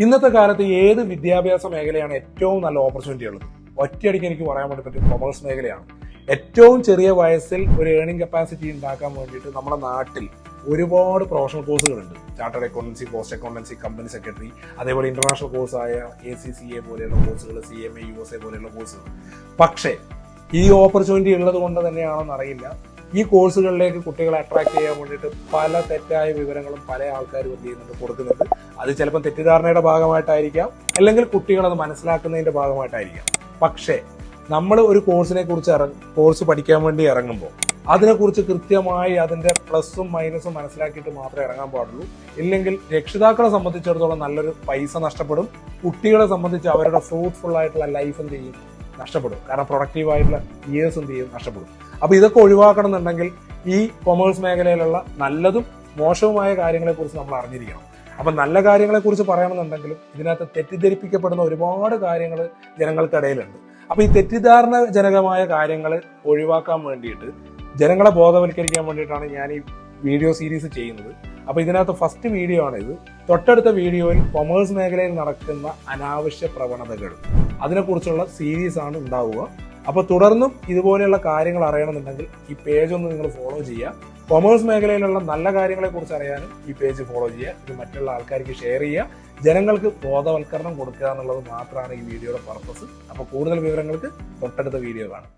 ഇന്നത്തെ കാലത്ത് ഏത് വിദ്യാഭ്യാസ മേഖലയാണ് ഏറ്റവും നല്ല ഓപ്പർച്യൂണിറ്റി ഉള്ളത്? ഒറ്റയടിക്ക് എനിക്ക് പറയാൻ വേണ്ടി പറ്റും കൊമേഴ്സ് മേഖലയാണ്. ഏറ്റവും ചെറിയ വയസ്സിൽ ഒരു ഏർണിംഗ് കപ്പാസിറ്റി ഉണ്ടാക്കാൻ വേണ്ടിയിട്ട് നമ്മുടെ നാട്ടിൽ ഒരുപാട് പ്രൊഫഷണൽ കോഴ്സുകളുണ്ട്. Chartered accountancy, cost accountancy, company secretary, അതേപോലെ ഇന്റർനാഷണൽ കോഴ്സായ ACCA പോലെയുള്ള കോഴ്സുകൾ, CMA USA പോലെയുള്ള കോഴ്സുകൾ. പക്ഷേ ഈ ഓപ്പർച്യൂണിറ്റി ഉള്ളത് കൊണ്ട് തന്നെയാണെന്ന് അറിയില്ല, ഈ കോഴ്സുകളിലേക്ക് കുട്ടികളെ അട്രാക്ട് ചെയ്യാൻ വേണ്ടിയിട്ട് പല തെറ്റായ വിവരങ്ങളും പല ആൾക്കാരും എന്ത് ചെയ്യുന്നുണ്ട്, കൊടുക്കുന്നുണ്ട്. അത് ചിലപ്പോൾ തെറ്റിദ്ധാരണയുടെ ഭാഗമായിട്ടായിരിക്കാം, അല്ലെങ്കിൽ കുട്ടികൾ അത് മനസ്സിലാക്കുന്നതിന്റെ ഭാഗമായിട്ടായിരിക്കാം. പക്ഷേ നമ്മൾ ഒരു കോഴ്സിനെ കുറിച്ച് കോഴ്സ് പഠിക്കാൻ വേണ്ടി ഇറങ്ങുമ്പോൾ അതിനെക്കുറിച്ച് കൃത്യമായി അതിന്റെ പ്ലസും മൈനസും മനസ്സിലാക്കിയിട്ട് മാത്രമേ ഇറങ്ങാൻ പാടുള്ളൂ. ഇല്ലെങ്കിൽ രക്ഷിതാക്കളെ സംബന്ധിച്ചിടത്തോളം നല്ലൊരു പൈസ നഷ്ടപ്പെടും, കുട്ടികളെ സംബന്ധിച്ച് അവരുടെ ഫ്രൂട്ട്ഫുൾ ആയിട്ടുള്ള ലൈഫ് എന്ത് ചെയ്യും, നഷ്ടപ്പെടും. കാരണം പ്രൊഡക്റ്റീവ് ആയിട്ടുള്ള ഇയേഴ്സ് എന്ത് ചെയ്യും, നഷ്ടപ്പെടും. അപ്പൊ ഇതൊക്കെ ഒഴിവാക്കണം എന്നുണ്ടെങ്കിൽ ഈ കൊമേഴ്സ് മേഖലയിലുള്ള നല്ലതും മോശവുമായ കാര്യങ്ങളെ കുറിച്ച് നമ്മൾ അറിഞ്ഞിരിക്കണം. അപ്പൊ നല്ല കാര്യങ്ങളെ കുറിച്ച് പറയണമെന്നുണ്ടെങ്കിലും ഇതിനകത്ത് തെറ്റിദ്ധരിപ്പിക്കപ്പെടുന്ന ഒരുപാട് കാര്യങ്ങൾ ജനങ്ങൾക്കിടയിലുണ്ട്. അപ്പൊ ഈ തെറ്റിദ്ധാരണജനകമായ കാര്യങ്ങൾ ഒഴിവാക്കാൻ വേണ്ടിയിട്ട്, ജനങ്ങളെ ബോധവൽക്കരിക്കാൻ വേണ്ടിയിട്ടാണ് ഞാൻ ഈ വീഡിയോ സീരീസ് ചെയ്യുന്നത്. അപ്പൊ ഇതിനകത്ത് ഫസ്റ്റ് വീഡിയോ ആണ് ഇത്. തൊട്ടടുത്ത വീഡിയോയിൽ കൊമേഴ്സ് മേഖലയിൽ നടക്കുന്ന അനാവശ്യ പ്രവണതകൾ, അതിനെക്കുറിച്ചുള്ള സീരീസ് ആണ് ഉണ്ടാവുക. അപ്പൊ തുടർന്നും ഇതുപോലെയുള്ള കാര്യങ്ങൾ അറിയണമെന്നുണ്ടെങ്കിൽ ഈ പേജ് ഒന്ന് നിങ്ങൾ ഫോളോ ചെയ്യുക. കൊമേഴ്സ് മേഖലയിലുള്ള നല്ല കാര്യങ്ങളെ കുറിച്ച് അറിയാനും ഈ പേജ് ഫോളോ ചെയ്യുക. ഇത് മറ്റുള്ള ആൾക്കാർക്ക് ഷെയർ ചെയ്യുക. ജനങ്ങൾക്ക് ബോധവൽക്കരണം കൊടുക്കുക എന്നുള്ളത് മാത്രമാണ് ഈ വീഡിയോയുടെ പർപ്പസ്. അപ്പോൾ കൂടുതൽ വിവരങ്ങൾക്ക് തൊട്ടടുത്ത വീഡിയോ കാണും.